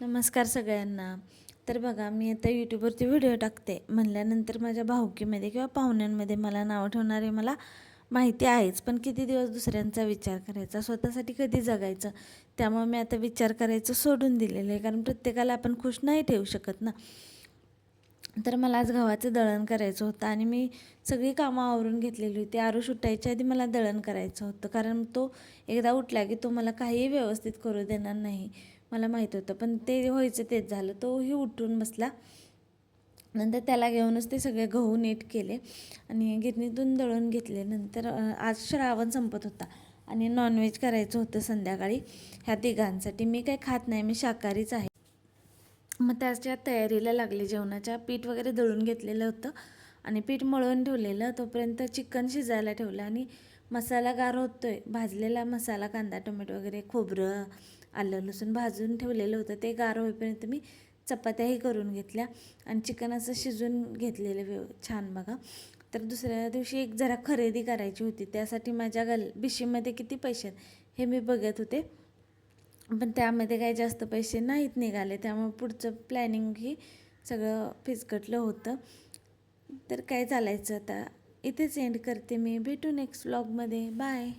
नमस्कार सगळ्यांना. तर बघा, मी आता यूट्यूबवरती व्हिडिओ टाकते म्हणल्यानंतर माझ्या भाऊकीमध्ये किंवा पाहुण्यांमध्ये मला नावं ठेवणारे मला माहिती आहेच. पण किती दिवस दुसऱ्यांचा विचार करायचा, स्वतःसाठी कधी जगायचं. त्यामुळे मी आता विचार करायचं सोडून दिलेलं आहे, कारण प्रत्येकाला आपण खुश नाही ठेवू शकत ना. तर मला आज गव्हाचं दळण करायचं होतं आणि मी सगळी कामं आवरून घेतलेली होती. आरुष उठायच्या आधी मला दळण करायचं होतं, कारण तो एकदा उठला की तो मला काहीही व्यवस्थित करू देणार नाही, मला माहीत होतं. पण ते व्हायचं तेच झालं. तोही उठून बसला. नंतर त्याला घेऊनच ते सगळे गहू नीट केले आणि गिरणीतून दळून घेतले. नंतर आज श्रावण संपत होता आणि नॉनव्हेज करायचं होतं संध्याकाळी ह्या तिघांसाठी. मी काही खात नाही, मी शाकाहारीच आहे. मग त्याच्या तयारीला लागले. जेवणाच्या पीठ वगैरे दळून घेतलेलं होतं आणि पीठ मळून ठेवलेलं. तोपर्यंत चिकन शिजायला ठेवलं आणि मसाला गार होतोय. भाजलेला मसाला, कांदा टोमॅटो वगैरे, खोबरं, आलं लसूण भाजून ठेवलेलं होतं. ते गार होईपर्यंत मी चपात्याही करून घेतल्या आणि चिकन असं शिजून घेतलेलं छान बघा. तर दुसऱ्या दिवशी एक जरा खरेदी करायची होती. त्यासाठी माझ्या बिशीमध्ये किती पैसे आहेत हे मी बघत होते, पण त्यामध्ये काही जास्त पैसे नाहीत निघाले. त्यामुळे पुढचं प्लॅनिंगही सगळं फिसकटलं होतं. तर काय चालायचं आता, इथेच एंड करते मी. भेटू नेक्स्ट व्लॉगमध्ये. बाय.